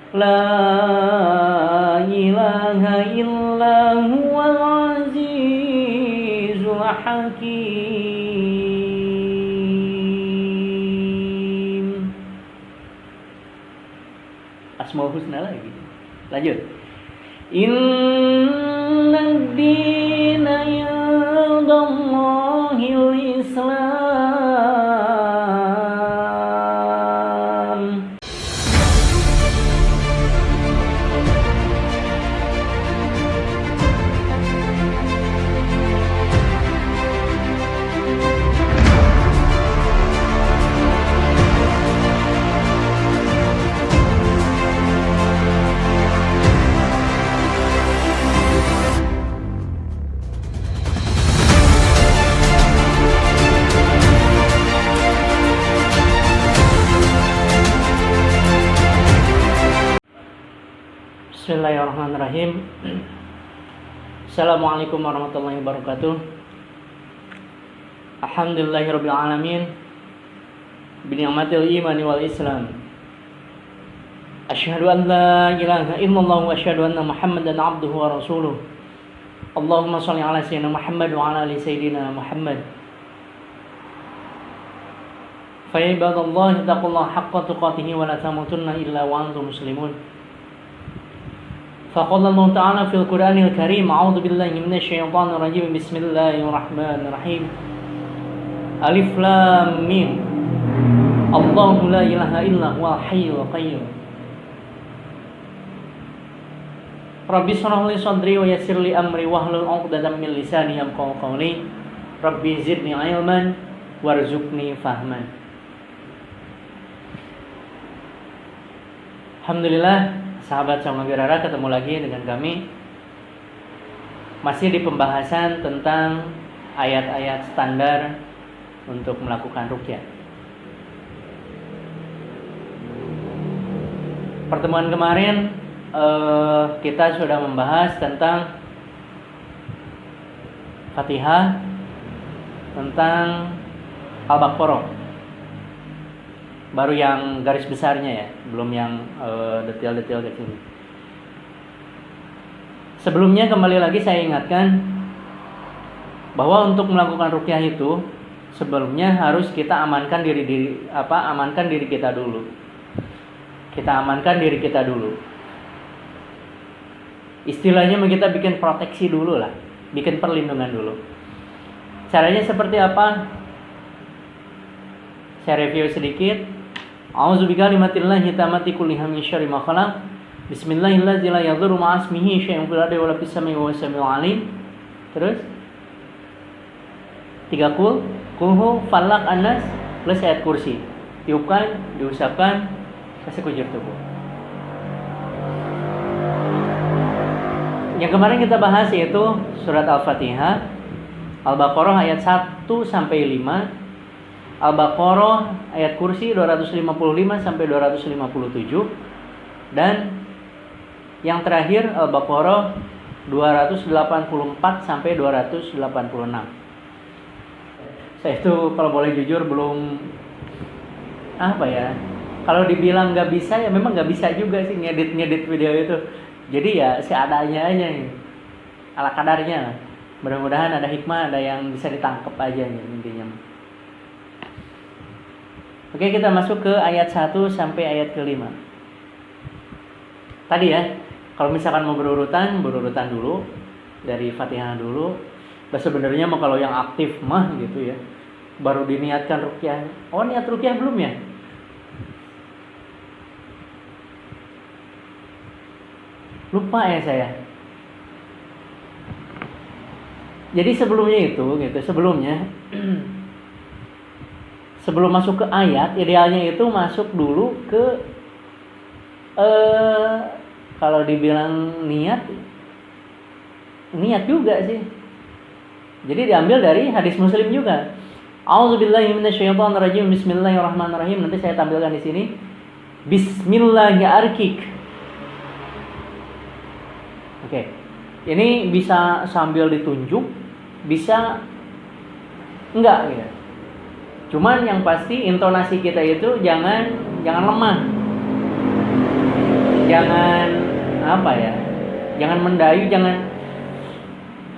La ilaha illa huwal azizul hakim. Asmaul husna lagi. Lanjut. Inna dina yadallahil Islam. Bismillahirrahmanirrahim. Assalamualaikum warahmatullahi wabarakatuh. Alhamdulillahirabbil alamin. Bi ni'matil imani wal islam. Asyhadu an la ilaha illallah wa asyhadu anna Muhammadan abduhu wa rasuluh. Allahumma shalli ala sayyidina Muhammad wa ala ali sayyidina Muhammad. Fa ibadallahi taqullaha haqqa tuqatih wa la tamutunna illa wa antum muslimun. Faqala Allah Ta'ala fil Qur'anil Karim, a'udzu billahi minasy syaithanir rajim. Bismillahirrahmanirrahim. Alif Lam Mim. Allahu la ilaha illa huwal hayyul qayyum. Rabbi shrah li sadri wa yassir li amri wahlul 'uqdatam min lisani yafqahu qawli. Rabbi zidni ilman warzuqni fahman. Alhamdulillah, sahabat sama Birara, ketemu lagi dengan kami. Masih di pembahasan tentang ayat-ayat standar untuk melakukan ruqyah. Pertemuan kemarin kita sudah membahas tentang Fatihah, tentang Al-Baqarah. Baru yang garis besarnya ya, belum yang detail-detail kecil. Sebelumnya kembali lagi saya ingatkan bahwa untuk melakukan ruqyah itu sebelumnya harus kita amankan diri kita dulu. Kita amankan diri kita dulu. Istilahnya kita bikin proteksi dulu lah, bikin perlindungan dulu. Caranya seperti apa? Saya review sedikit. A'udzu bikalimatillahi tammati kulliha min syarri ma khalaq. Bismillahirrahmanirrahim. La yadhurru ma'asmihi syai'un fil ardi wa la fis samai wa huwas samiul alim. Terus 3 kulhu falaq annas plus ayat kursi. Tiupkan, diusapkan ke sekujur tubuh. Yang kemarin kita bahas yaitu surat Al-Fatihah, Al-Baqarah ayat 1 sampai 5. Al-Baqarah ayat kursi 255 sampai 257, dan yang terakhir Al-Baqarah 284 sampai 286. Saya itu kalau boleh jujur belum kalau dibilang nggak bisa ya memang nggak bisa juga sih ngedit video itu. Jadi ya seadanya aja nih, ala kadarnya. Mudah-mudahan ada hikmah, ada yang bisa ditangkap aja nih intinya. Oke, kita masuk ke ayat 1 sampai ayat ke-5. Tadi ya, kalau misalkan mau berurutan dulu. Dari Fatihah dulu. Sebenarnya kalau yang aktif mah gitu ya, baru diniatkan ruqyah. Oh, niat ruqyah belum ya? Lupa ya saya. Jadi sebelumnya sebelum masuk ke ayat, idealnya itu masuk dulu ke kalau dibilang niat juga sih. Jadi diambil dari hadis Muslim juga. A'udzubillahi minasyaitonirrajim. Bismillahirrahmanirrahim. Nanti saya tampilkan di sini. Bismillahirrahmanirrahim. Oke. Ini bisa sambil ditunjuk, bisa enggak gitu. Cuman yang pasti intonasi kita itu jangan lemah. jangan apa ya, jangan mendayu, jangan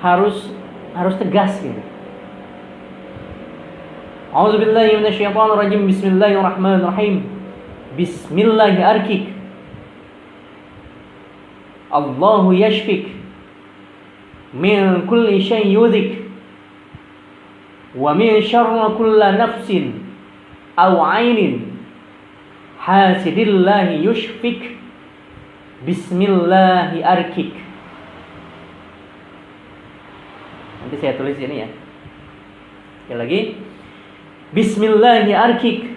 harus tegas gitu. A'udzubillahi minasyaitonirrajim. Bismillahirrahmanirrahim. Bismillahi arkik. Allahu yashfik min kulli syai'in yudhik wa min syarri kulli nafsin aw 'ainin hasidillahi yushfik. Bismillahi arkik. Nanti saya tulis ini ya. Sekali lagi. Bismillahi arkik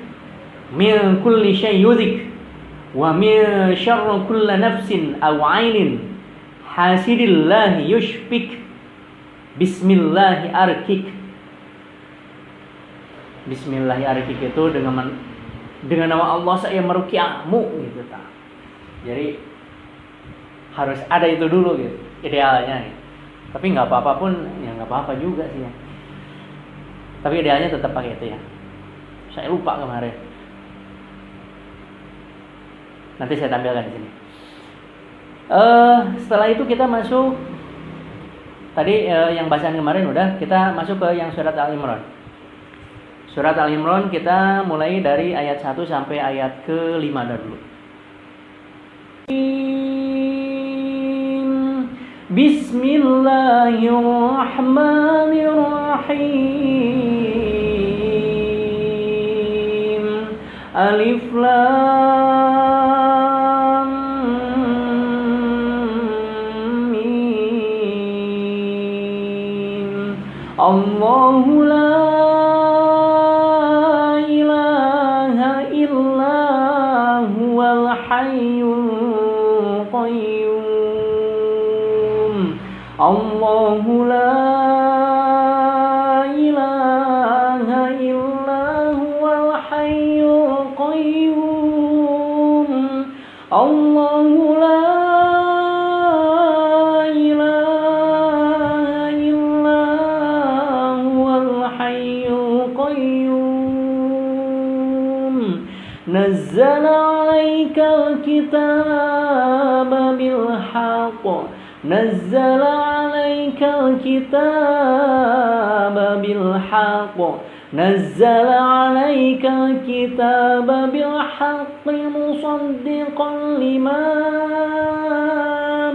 min kulli syai'in yudhik wa min syarri kulli nafsin aw 'ainin hasidillahi yushfik. Bismillahi arkik. Bismillahi arkik itu dengan nama Allah saya meruqyahmu gitu ta. Jadi harus ada itu dulu gitu idealnya gitu. Tapi nggak apa-apa pun ya nggak apa-apa juga sih ya. Tapi idealnya tetap pakai itu ya. Saya lupa kemarin. Nanti saya tampilkan di sini. Setelah itu kita masuk tadi yang bacaan kemarin udah, kita masuk ke yang surat Al-Imran. Surat Al-Imran kita mulai dari ayat 1 sampai ayat ke-5 dulu. Bismillahirrahmanirrahim. Alif Lam Mim. Allahu la ilaha illa huwal hayyul qayyum. Allahu la ilaha illa huwal hayyul qayyum. Allahu la ilaha illa huwal hayyul qayyum. Nazzala 'alaikal kitaba bil haqq. نزل عليك الكتاب بالحق. نزل عليك الكتاب بالحق مصدقا لما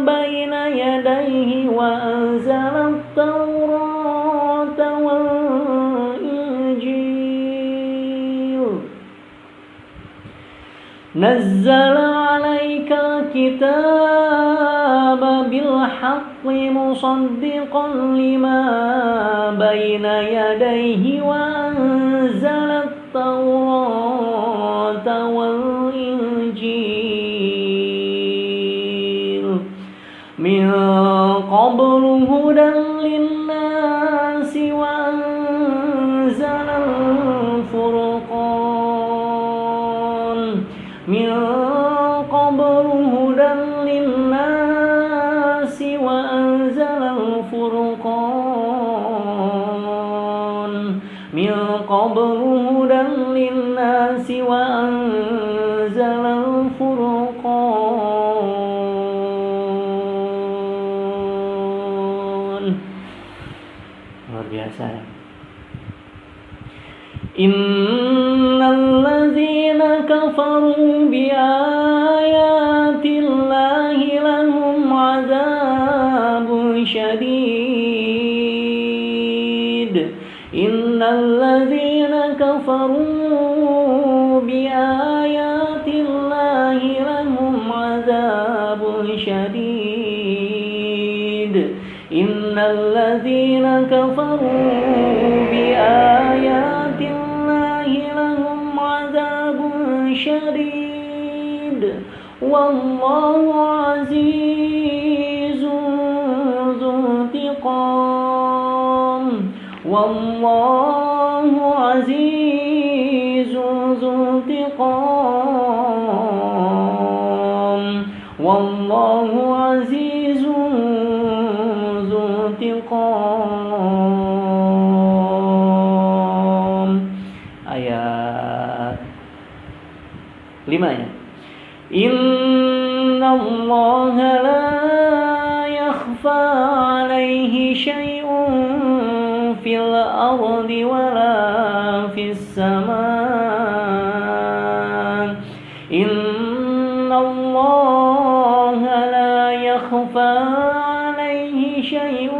بين يديه وأنزل التوراة والإنجيل. نزل عليك الكتاب بالحق مصدقا لما بين يديه وأنزل التوراة والإنجيل من قبل هدى للناس وأنزل الفرقان من قبل هدى للناس وأنزل الفرقان من قبل هدى للناس وأنزل الفرقان. Luar biasa ya. Innalladzina kafaru biayatillahi lahum azabun syadid. Innalladzina kafaru biayatillahi lahum azabun syadid. Innalladzina kafaru biayatillahi lahum azabun syadid. Wallahu azizun dzuntiqam. Wallahu azizun dzuntiqam. Wallahu azizun dzuntiqam. Ayat 5 ya. Inna الله لا يخفى عليه شيء في الأرض ولا في السماء إن الله لا يخفى عليه شيء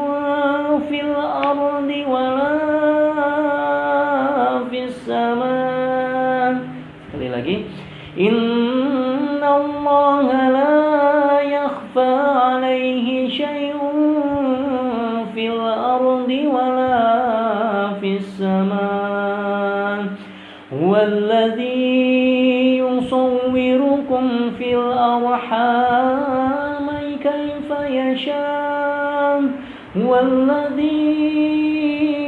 في الأرض ولا في السماء. Sekali lagi, إن الله لا يخفى عليه شيء في الأرض ولا في السماء هو الذي يصوركم في الأرحام كيف يشاء هو الذي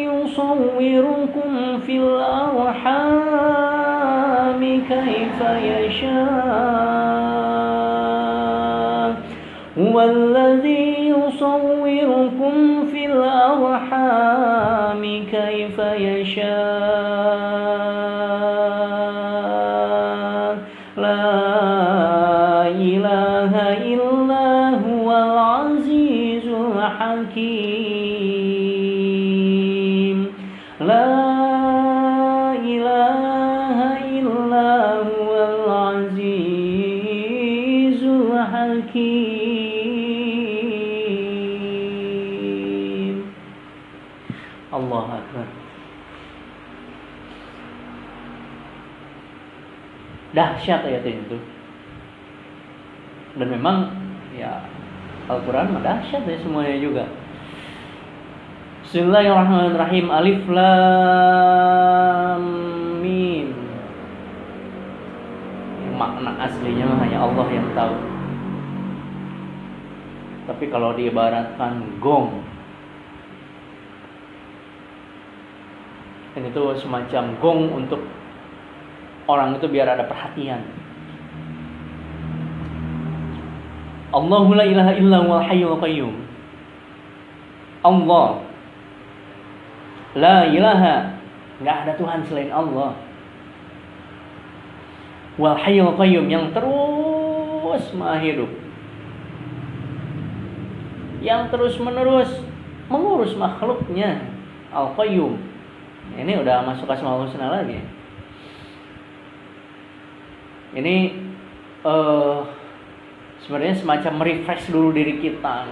يصوركم في الأرحام كيف يشاء هو الذي يصوركم في الأرحام كيف يشاء لا إله إلا هو العزيز الحكيم لا إله إلا هو العزيز الحكيم. Allah Akbar. Dahsyat ayat itu. Dan memang ya Al-Quran dahsyat ya semuanya juga. Bismillahirrahmanirrahim. Alif Lam Mim. Makna aslinya hanya Allah yang tahu. Tapi kalau diibaratkan gong, ini tuh semacam gong untuk orang itu biar ada perhatian. Allahu la ilaha illa huwal hayyul qayyum. Allah la ilaha, enggak ada Tuhan selain Allah. Wal hayyul qayyum, yang terus maha hidup, yang terus menerus mengurus makhluknya. Al Qayyum. Ini udah masuk Asmaul Husna lagi. Ini sebenarnya semacam merefresh dulu diri kita.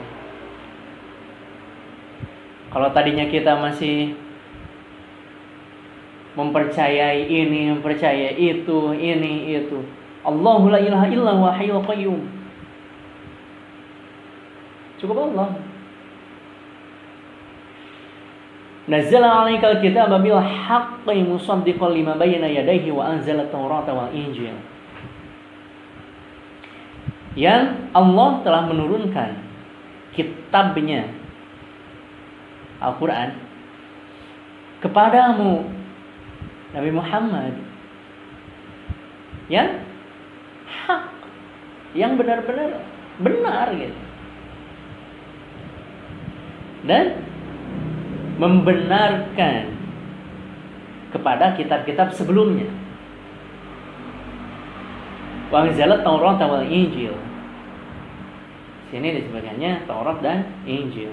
Kalau tadinya kita masih mempercayai ini, mempercayai itu, ini, itu. Allahu la ilaha illa huwa hayyul qayyum. Cukup Allah. Nazzala 'alaikal kitaba bil haqqi musaddiqan lima bayyana yadayhi wa anzala at-taurata wal injil. Yang Allah telah menurunkan kitabnya Al-Quran kepadamu Nabi Muhammad yang hak, yang benar-benar benar gitu, dan membenarkan kepada kitab-kitab sebelumnya. Wa anzalat Taurat wal Injil. Sini disebutkannya Taurat dan Injil.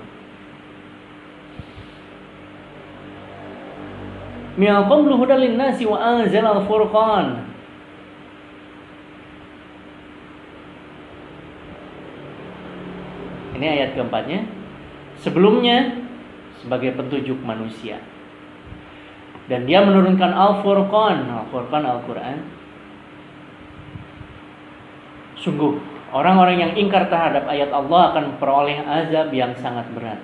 Min qablu hudan lin-nasi wa anzala al-furqan. Ini ayat keempatnya. Sebelumnya sebagai petunjuk manusia. Dan dia menurunkan Al-Furqan. Al-Furqan Al-Quran. Sungguh orang-orang yang ingkar terhadap ayat Allah akan memperoleh azab yang sangat berat.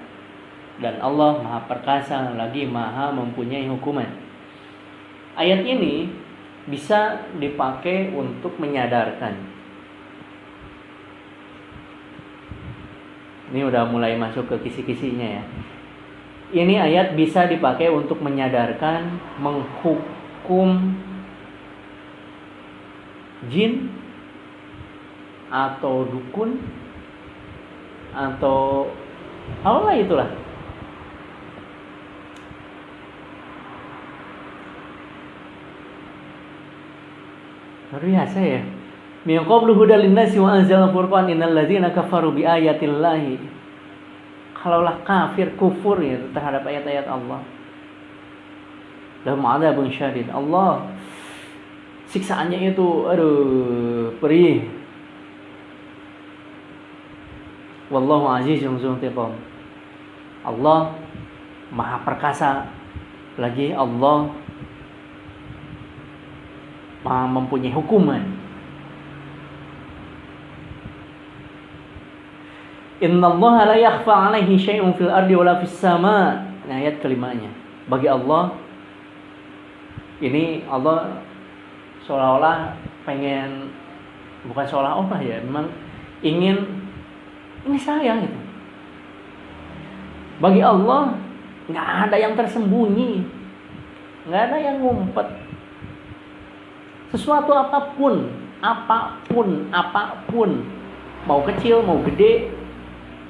Dan Allah Maha Perkasa lagi Maha mempunyai hukuman. Ayat ini bisa dipakai untuk menyadarkan. Ini udah mulai masuk ke kisi-kisinya ya. Ini ayat bisa dipakai untuk menyadarkan, menghukum jin atau dukun atau apalah itulah. Luar biasa ya. Min qablu hudal linnasi wa anzalna furqan innal ladzina kafaru bi ayatillahi. Kalaulah kafir kufur ya terhadap ayat-ayat Allah, lahum adzabun syadid. Allah siksaannya itu perih. Wallahu azizun dzuntiqam. Allah Maha perkasa, lagi Allah Maha mempunyai hukuman. Innallaha la yakhfa 'alaihi syai'un fil ardi wala fis sama'. Nah, ayat kelimanya. Bagi Allah ini Allah seolah-olah pengen, bukan seolah-olah ya, memang ingin ini sayang gitu. Bagi Allah nggak ada yang tersembunyi, nggak ada yang ngumpet. Sesuatu apapun, mau kecil, mau gede,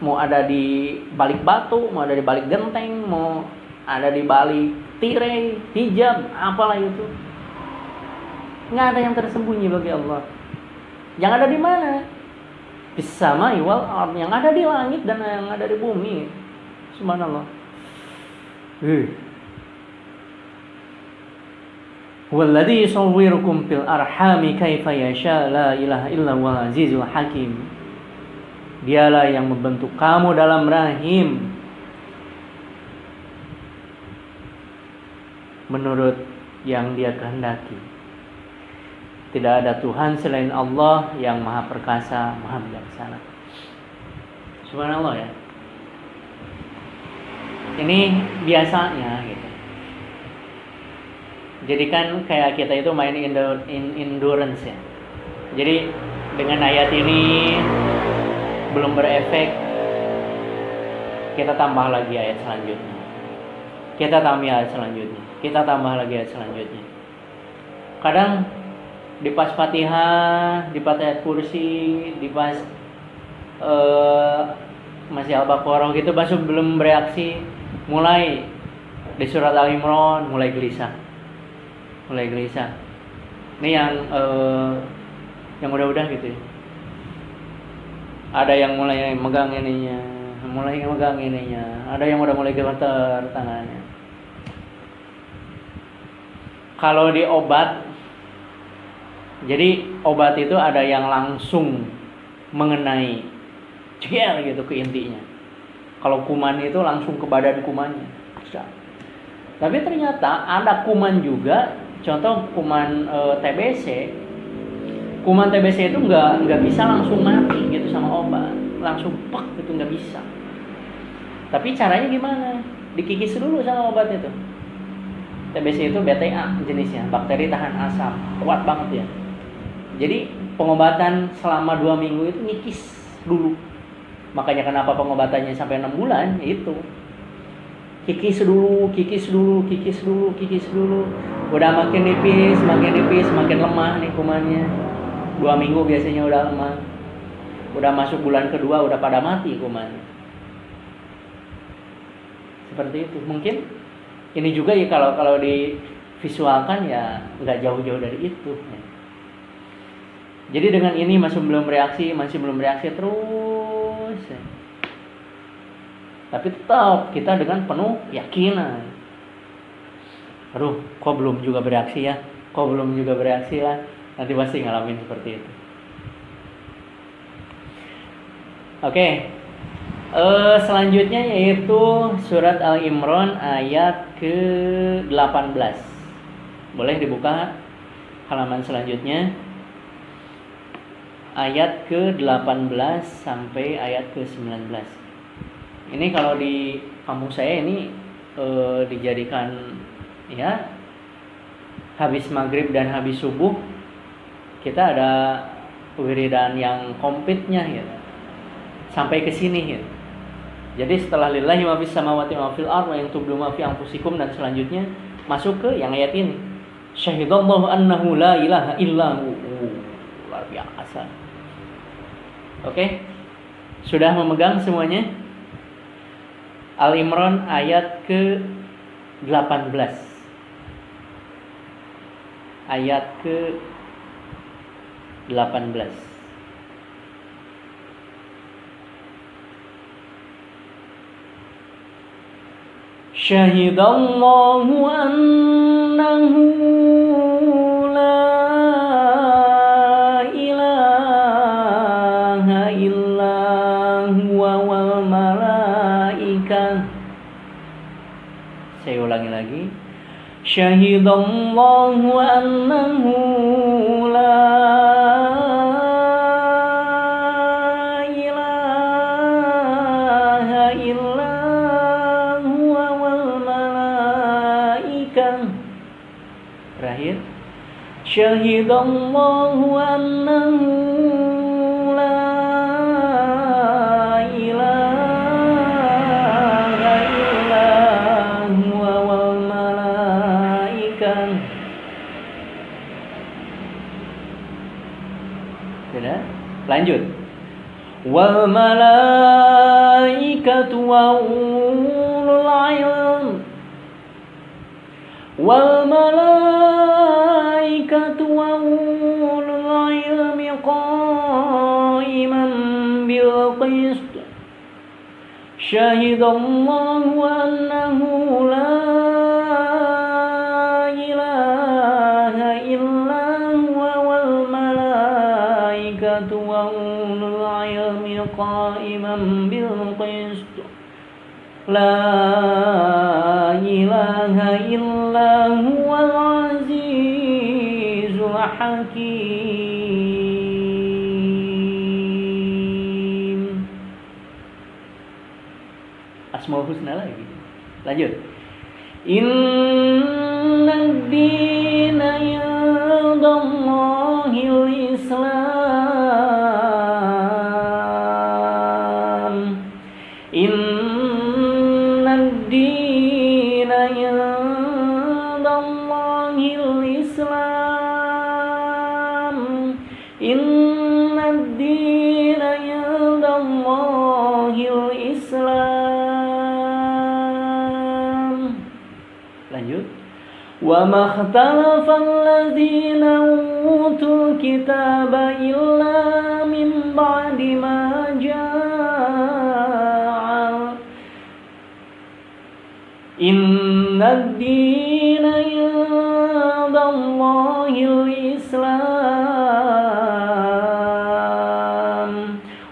mau ada di balik batu, mau ada di balik genteng, mau ada di balik tirai, hijab, apalah itu, nggak ada yang tersembunyi bagi Allah. Yang ada di mana? Bis-sama'i wal ard, yang ada di langit dan yang ada di bumi. Subhanallah. Walladzi yusawwirukum fil arhami kaifa yasha la ilaha illa huwal azizul hakim. Dialah yang membentuk kamu dalam rahim menurut yang Dia kehendaki. Tidak ada Tuhan selain Allah yang Maha Perkasa, Maha Bijaksana. Subhanallah ya. Ini biasanya gitu. Jadi kan kayak kita itu main endurance ya. Jadi dengan ayat ini belum berefek, kita tambah lagi ayat selanjutnya. Kita tambah ayat selanjutnya. Kita tambah lagi ayat selanjutnya. Kadang di pas Fatihah, di pas ayat kursi, di pas masih Al-Baqarah gitu masih belum bereaksi, mulai di surat Al-Imran mulai gelisah. Ini yang udah-udah gitu ya. Ada yang mulai megang ininya, ada yang udah mulai gemeter tangannya. Kalau di obat, jadi obat itu ada yang langsung mengenai jeger gitu ke intinya. Kalau kuman itu langsung ke badan kumannya. Tapi ternyata ada kuman juga, contoh kuman TBC. Kuman TBC itu nggak bisa langsung mati gitu sama obat, langsung pek gitu, nggak bisa. Tapi caranya gimana? Dikikis dulu sama obat itu. TBC itu BTA jenisnya, bakteri tahan asam, kuat banget ya. Jadi pengobatan selama 2 minggu itu ngikis dulu. Makanya kenapa pengobatannya sampai 6 bulan itu. Kikis dulu. Udah makin nipis, makin lemah nih kumannya. 2 minggu biasanya udah lemah. Udah masuk bulan kedua udah pada mati kumannya. Seperti itu. Mungkin ini juga ya kalau divisualkan ya nggak jauh-jauh dari itu. Jadi dengan ini masih belum bereaksi terus. Tapi tetap kita dengan penuh keyakinan. Aduh, kok belum juga bereaksi ya? Nanti pasti ngalamin seperti itu. Oke. Selanjutnya yaitu surat Al-Imran ayat ke-18. Boleh dibuka halaman selanjutnya. Ayat ke-18 sampai ayat ke-19. Ini kalau di kampus saya ini dijadikan ya habis maghrib dan habis subuh kita ada wiridan yang komplitnya gitu. Sampai ke sini gitu. Jadi setelah lillahi ma fis samawati wa fil ardh wa in tubdu ma fi anfusikum dan selanjutnya masuk ke yang ayat ini. Syahidallahu annahu la ilaha illahu. Luar biasa. Oke. Sudah memegang semuanya? Al-Imran ayat ke-18. Ayat ke-18. 18. Syahidallahu annahu la ilaha illa huwa wal malaikah. Saya ulangi lagi. Syahidallahu annahu la ilaha illa huwa wal malaikah. Terakhir. Syahidallahu annahu lanjut. Wal malaikatu wa ulul ilm. Wal malaikatu wa ulul ilmi qa'iman bil qist. Syahidallahu annahu la ilaha illa huwa wal malaikatu wa ulul ilmi qa'iman bil qist. La ilaha illa huwal azizul hakim. Asmaul husna lagi. Lanjut. Innad dina indallahil Islam. Innad dina indallahil Islam. Innad dina indallahil Islam. Lanjut. Wa makhtalafa alladhina utul kitaba illa min ba'di ma ja'a. Innad dina indallahil Islam.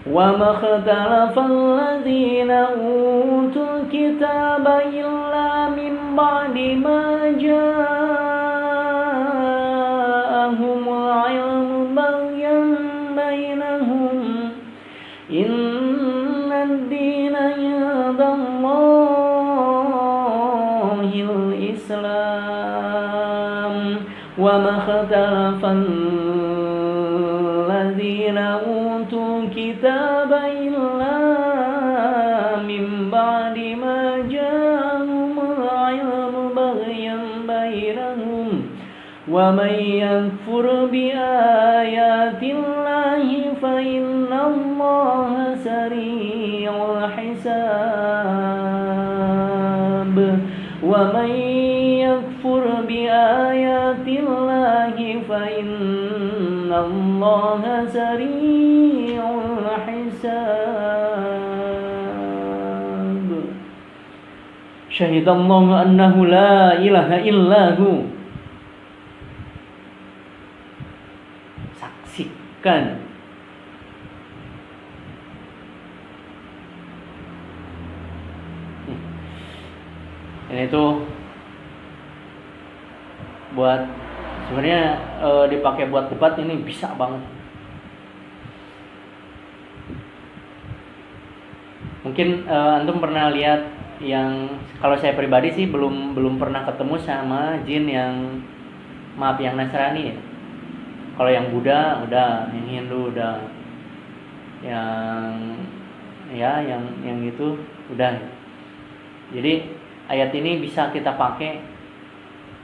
Wa makhtalafa alladhina utul kitaba illa min ba'di ma ja'ahumul ilmu baghyan bainahum. Innad dina indallahil Islam. Wa makhtalafa alladhina utul kitaba illa min ba'di ma ja'ahumul ilmu baghyan bainahum. Wa man yakfur bi ayatillahi fa innallaha sari'ul hisab. Wa man yakfur bi ayatillahi fa innallaha sari'ul hisab. Syahidallahu annahu la ilaha illahu. Saksikan ini tuh buat sebenarnya dipakai buat debat ini bisa banget. Mungkin antum pernah lihat yang, kalau saya pribadi sih belum pernah ketemu sama jin yang, maaf, yang Nasrani ya. Kalau yang Buddha udah, yang Hindu udah, yang itu udah. Jadi ayat ini bisa kita pakai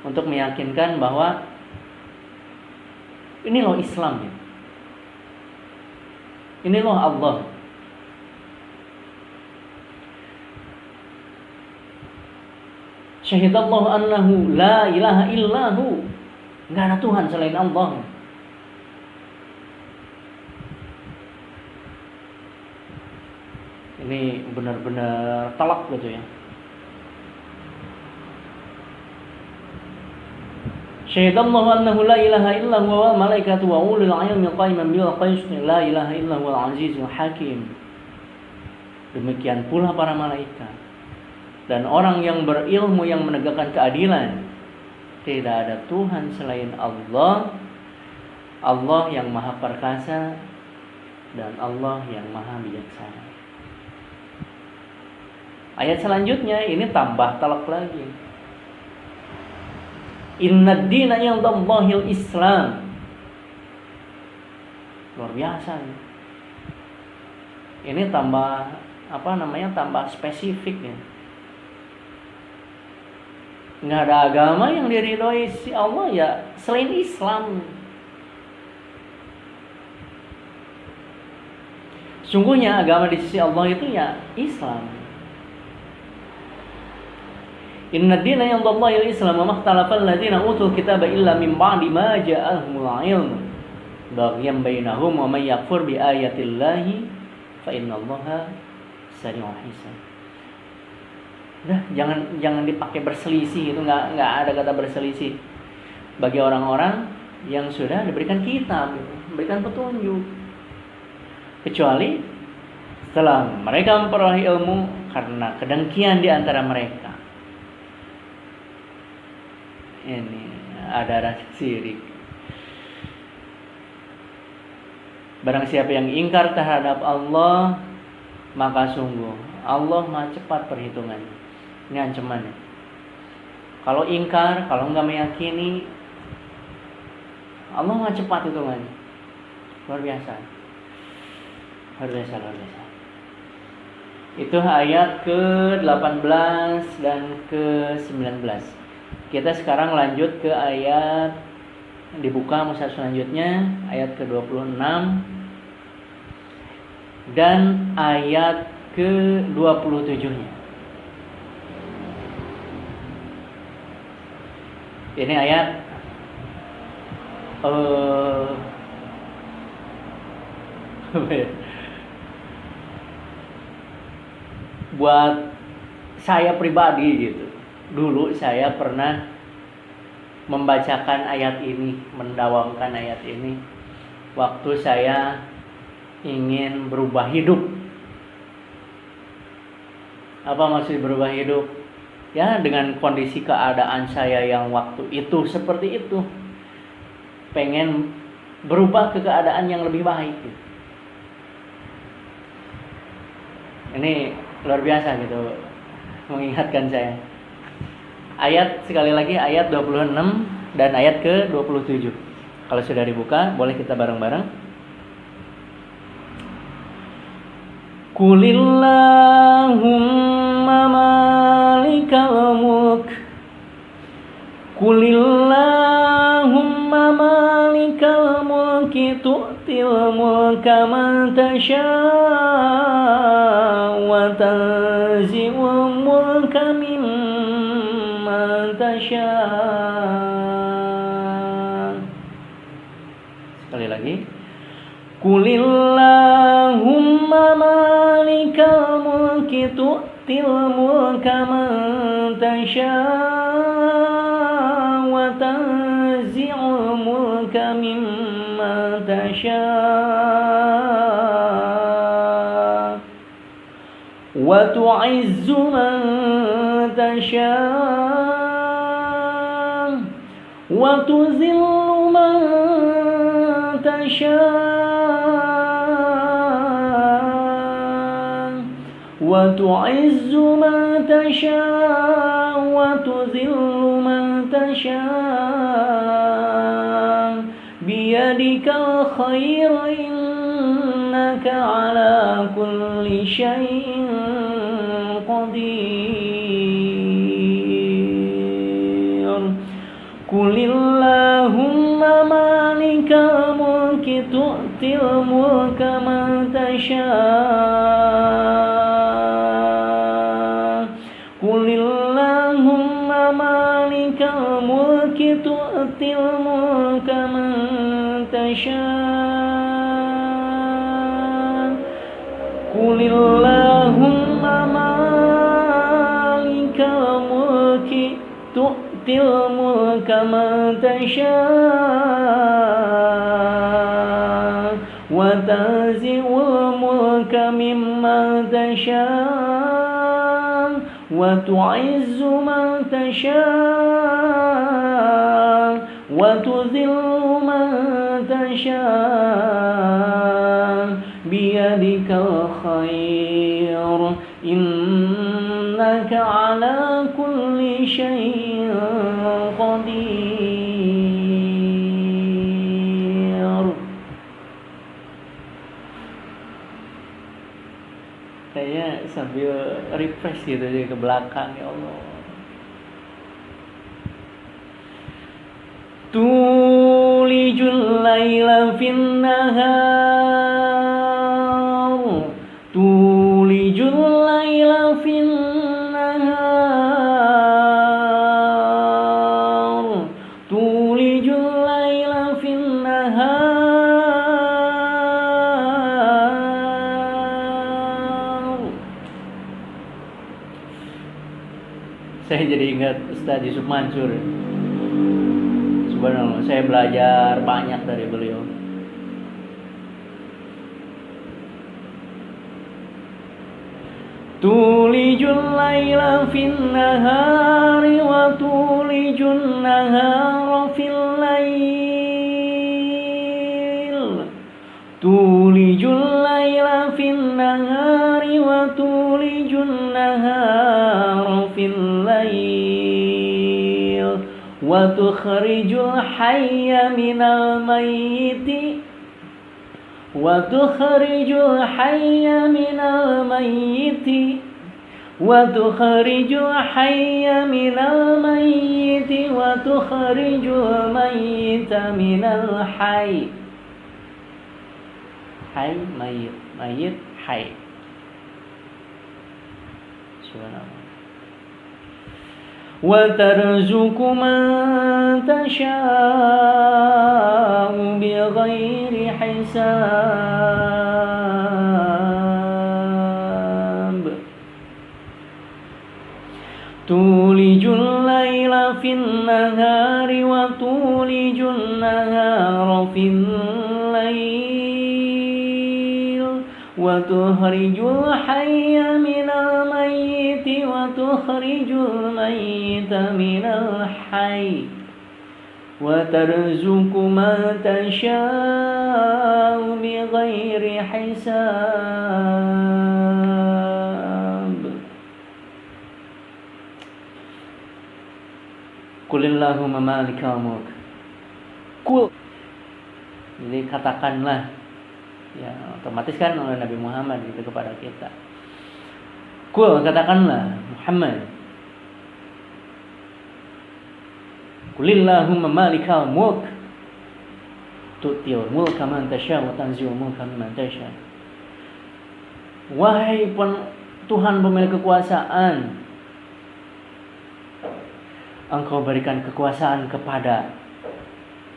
untuk meyakinkan bahwa ini loh Islam ya. Ini loh Allah. Syahidallahu annahu la ilaha illahu. Enggak ada Tuhan selain Allah. Ini benar-benar telak gitu ya. Syahidallahu annahu la ilaha illa huwa wal malaikatu wa ulul ilmi qa'iman bil qist la ilaha illa huwal azizul hakim. Demikian pula para malaikat dan orang yang berilmu yang menegakkan keadilan. Tidak ada Tuhan selain Allah. Allah yang maha perkasa dan Allah yang maha bijaksana. Ayat selanjutnya ini tambah telak lagi. Innad dina indallahil Islam. Luar biasa. Ini tambah tambah spesifik ya. Nggak ada agama yang diridhoi si Allah ya selain Islam. Sungguhnya agama di sisi Allah itu ya Islam. Inna dina indallahi al-Islam wa makhtalafal ladzina utul kitaba illa min ba'di ma ja'ahumul 'ilm baghyan bainahum wa may yakfur bi ayatillahi fa innallaha sari'ul hisab. Udah, jangan dipakai berselisih, itu nggak ada kata berselisih bagi orang-orang yang sudah diberikan kitab, diberikan petunjuk. Kecuali setelah mereka memperoleh ilmu karena kedengkian di antara mereka. Ini ada rasa sirik. Barang siapa yang ingkar terhadap Allah, maka sungguh Allah maha cepat perhitungannya. Ini ancamannya. Kalau ingkar, kalau nggak meyakini, Allah maha cepat hitungannya. Luar biasa. Luar biasa. Itu ayat ke-18 dan ke-19. Kita sekarang lanjut ke ayat, dibuka mushaf selanjutnya, ayat ke-26 dan ayat ke-27-nya. Ini ayat buat saya pribadi gitu. Dulu saya pernah membacakan ayat ini, mendawamkan ayat ini waktu saya ingin berubah hidup. Apa maksud berubah hidup? Ya, dengan kondisi keadaan saya yang waktu itu seperti itu. Pengen berubah ke keadaan yang lebih baik gitu. Ini luar biasa gitu, mengingatkan saya. Ayat sekali lagi, ayat 26 dan ayat ke-27. Kalau sudah dibuka, boleh kita bareng-bareng. Qulillahumma malikal mulk Qulillahumma malikal mulki tu'til mulka man tasha' wa tanzi'ul mulka mimman tasha'. Sekali lagi. Qulillahumma malikal mulki tu'til mulka man tasha' wa tanzi'ul mulka mimman tasha' wa tu'izzu man tasha' wa tuzillu man tasha' wa tu'izzu man tasha' wa tuzillu man tasha' biyadikal khair innaka ala kulli syai'in qadir. Qulillahumma malikal mulki tu'til mulka man tasha' Qulillahumma malikal mulki tu'til mulka man tasha' Qulillahumma tu'til mulka man tasha' wa tanzi'ul mulka mimman tasha' wa tu'izzu man tasha' wa tudhillu man tasha' biyadikal khair innaka ala kulli syai'in qadir. Kayaknya sambil refresh gitu aja ke belakang, ya Allah. Tulijul laila fin nahar, tulijul laila fin nahar, tulijul laila fin nahar. Saya jadi ingat Ustaz Yusuf Mansur. Subhanallah, saya belajar banyak dari beliau. Tulijul laila fin nahari wa tulijun nahara fil lail. Tulijul laila fin nahari wa tulijun nahara fil lail. Wa tukhrijul hayya minal mayyiti wa tukhrijul hayya minal mayyiti wa tukhrijul hayya minal mayyiti wa tukhrijul mayyita minal hayy. Hayy mayyit, mayyit hayy. Subhanallah. Wa tarzuqu man tasha'u bighairi hisab. Tulijul laila fin nahari wa tulijun nahara fil lail wa tukhrijul hayya minal mayyiti wa tukhrijul mayyita minal hayy wa tarzuqu man tasha'u bighairi hisab. Qulillahumma malikal mulk. Qul. Jadi katakanlah, ya otomatis kan oleh Nabi Muhammad gitu kepada kita. Qul, katakanlah Muhammad. Qulillahumma malikal mulk tu'til mulka man tasha wa tanzi'ul mulka mimman tasha. Wahai Tuhan pemilik kekuasaan, Engkau berikan kekuasaan kepada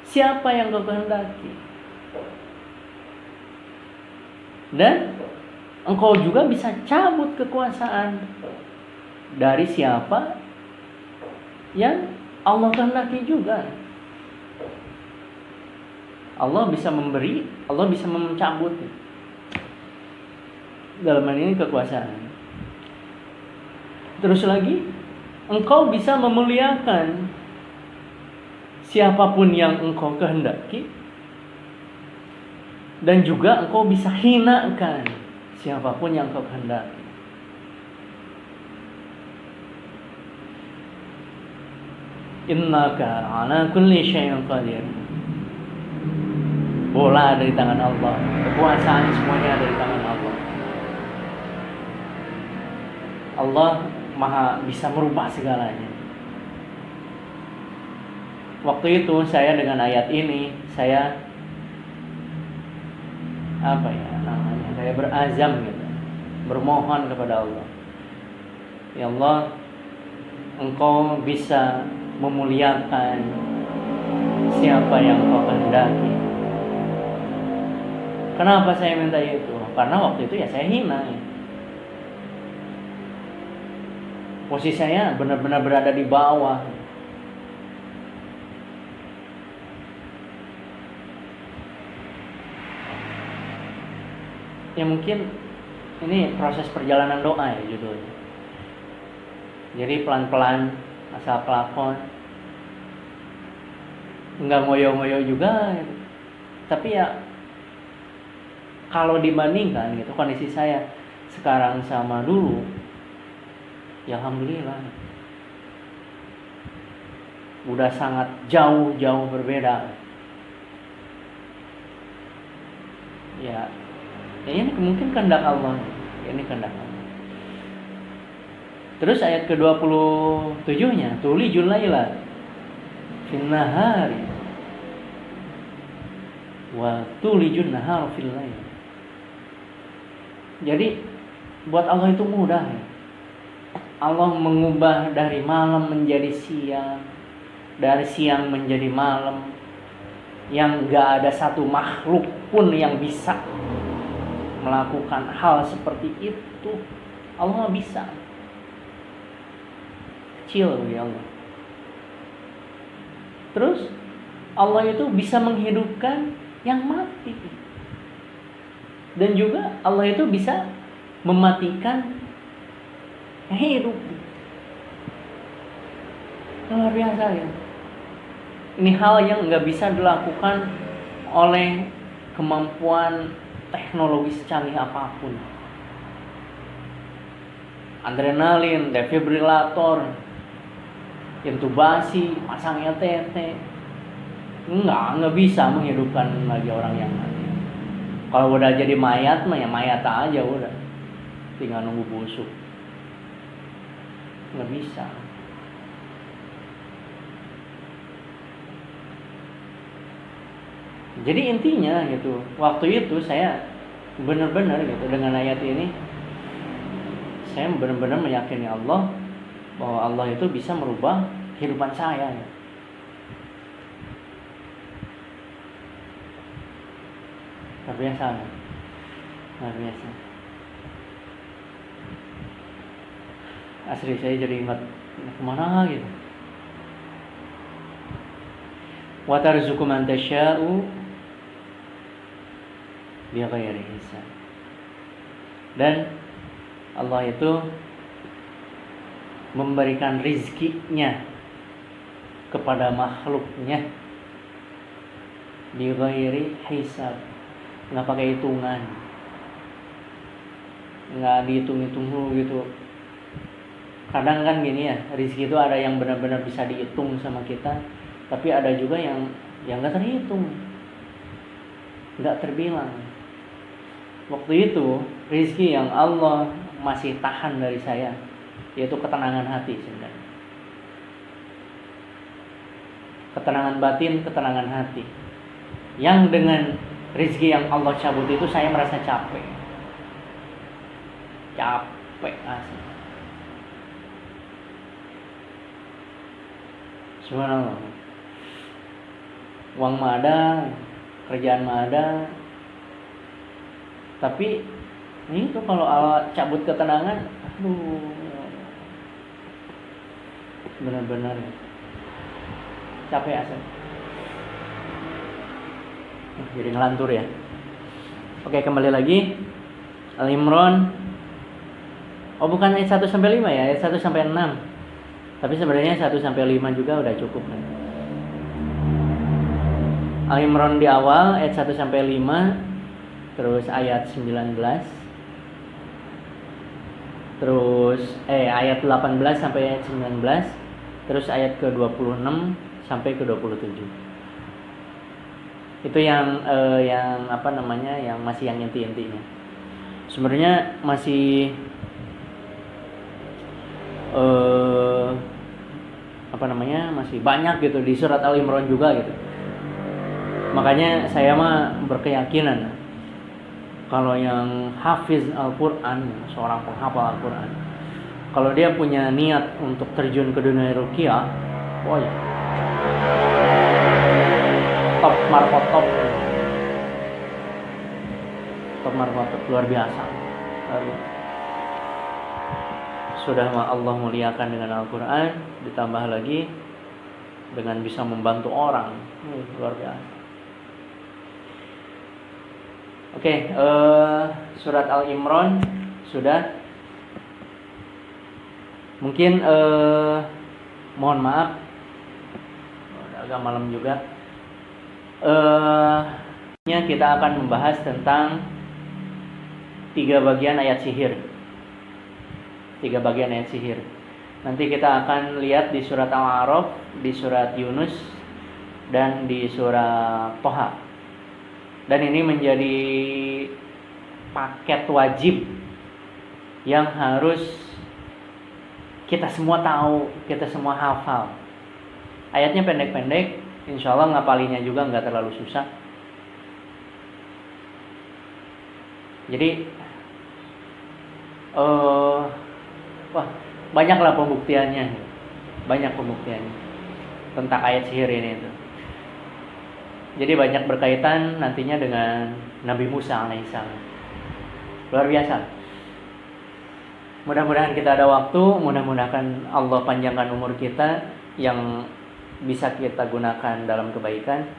siapa yang Engkau kehendaki, dan Engkau juga bisa cabut kekuasaan dari siapa yang Allah kehendaki juga. Allah bisa memberi, Allah bisa mencabut. Dalam hal ini kekuasaan. Terus lagi, Engkau bisa memuliakan siapapun yang Engkau kehendaki, dan juga Engkau bisa hinakan siapapun yang Engkau kehendaki. Innaka ala kulli syai'in qadir. Bola ada di tangan Allah, kekuasaan semuanya ada di tangan Allah. Allah Maha bisa merubah segalanya. Waktu itu saya dengan ayat ini, saya saya berazam gitu, bermohon kepada Allah. Ya Allah, Engkau bisa memuliakan siapa yang Engkau kehendaki. Kenapa saya minta itu? Karena waktu itu ya saya hina. Posisi saya benar-benar berada di bawah. Ya mungkin ini proses perjalanan doa ya judulnya. Jadi pelan-pelan asal pelakon, nggak ngoyo-ngoyo juga gitu. Tapi ya kalau dibandingkan gitu kondisi saya sekarang sama dulu, ya alhamdulillah udah sangat jauh berbeda. Ya ini mungkin kehendak Allah. Ini kehendak Allah. Terus ayat ke-27-nya, tulijul laila fin nahari wa tulijun nahar fil lail. Jadi buat Allah itu mudah ya. Allah mengubah dari malam menjadi siang, dari siang menjadi malam, yang gak ada satu makhluk pun yang bisa melakukan hal seperti itu. Allah bisa. Kecil ya Allah. Terus Allah itu bisa menghidupkan yang mati. Dan juga Allah itu bisa mematikan yang hidup. Luar biasa ya. Ini hal yang gak bisa dilakukan oleh kemampuan teknologi secanggih apapun. Adrenalin, defibrilator, intubasi, pasang ETT, nggak bisa menghidupkan lagi orang yang mati. Kalau udah jadi mayat mah ya mayat aja udah, tinggal nunggu busuk. Nggak bisa. Jadi intinya gitu, waktu itu saya benar-benar gitu dengan ayat ini, saya benar-benar meyakini Allah, bahwa Allah itu bisa merubah kehidupan saya. Luar biasa. Luar biasa. Asli saya jadi ingat kemana gitu. Wa tarzuqu man tasya'u bighairi hisab. Dan Allah itu memberikan rizkinya kepada makhluknya bighairi hisab, nggak pakai hitungan, nggak dihitung-hitung dulu gitu. Kadang kan gini ya, rizki itu ada yang benar-benar bisa dihitung sama kita, tapi ada juga yang nggak terhitung, nggak terbilang. Waktu itu rizki yang Allah masih tahan dari saya, yaitu ketenangan hati sebenarnya. Ketenangan batin, ketenangan hati. Yang dengan rizki yang Allah cabut itu saya merasa capek. Capek asli. Subhanallah. Uang mah ada, kerjaan mah ada. Tapi ini tuh kalau Allah cabut ketenangan, aduh, benar-benar capek asal. Jadi ngelantur ya. Oke, kembali lagi Al-Imran. Oh, bukan ayat 1 sampai 5 ya, ayat 1 sampai 6. Tapi sebenarnya 1 sampai 5 juga udah cukup kan. Al-Imran di awal ayat 1 sampai 5, terus ayat 19. Terus ayat 18 sampai ayat 19, terus ayat ke-26 sampai ke-27. Itu yang apa namanya, yang masih yang inti-intinya. Sebenarnya masih apa namanya, masih banyak gitu di surat Al-Imran juga gitu. Makanya saya mah berkeyakinan kalau yang hafiz Al-Quran, seorang penghafal Al-Quran, kalau dia punya niat untuk terjun ke dunia ruqyah, boy, top markotop, luar biasa. Sudah Allah muliakan dengan Al-Quran, ditambah lagi dengan bisa membantu orang, luar biasa. Oke, surat Al-Imran sudah. Mungkin mohon maaf, udah agak malam juga. Kita akan membahas tentang 3 bagian ayat sihir. 3 bagian ayat sihir. Nanti kita akan lihat di surat Al-A'raf, di surat Yunus, dan di surat Toha. Dan ini menjadi paket wajib yang harus kita semua tahu, kita semua hafal. Ayatnya pendek-pendek, insya Allah ngapalinya juga nggak terlalu susah. Jadi, banyaklah pembuktiannya, banyak pembuktiannya tentang ayat sihir ini itu. Jadi banyak berkaitan nantinya dengan Nabi Musa alaihissalam. Luar biasa. Mudah-mudahan kita ada waktu, mudah-mudahan Allah panjangkan umur kita yang bisa kita gunakan dalam kebaikan.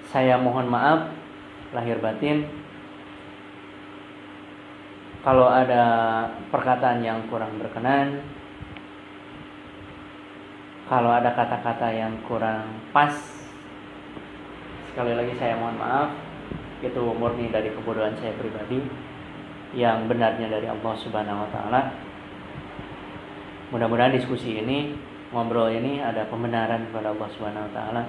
Saya mohon maaf lahir batin kalau ada perkataan yang kurang berkenan, kalau ada kata-kata yang kurang pas. Sekali lagi saya mohon maaf. Itu murni dari kebodohan saya pribadi. Yang benarnya dari Allah Subhanahu wa taala. Mudah-mudahan diskusi ini, ngobrol ini ada pembenaran kepada Allah Subhanahu wa taala.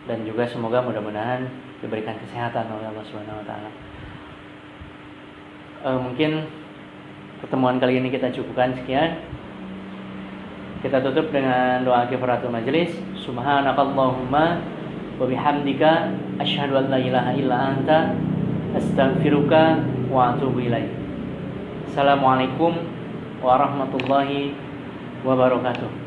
Dan juga semoga mudah-mudahan diberikan kesehatan oleh Allah Subhanahu wa taala. Mungkin pertemuan kali ini kita cukupkan sekian. Kita tutup dengan doa kifaratul majelis. Subhanakallahumma wa bihamdika asyhadu an la ilaha illa anta astaghfiruka wa atubu ilaik. Assalamualaikum warahmatullahi wabarakatuh.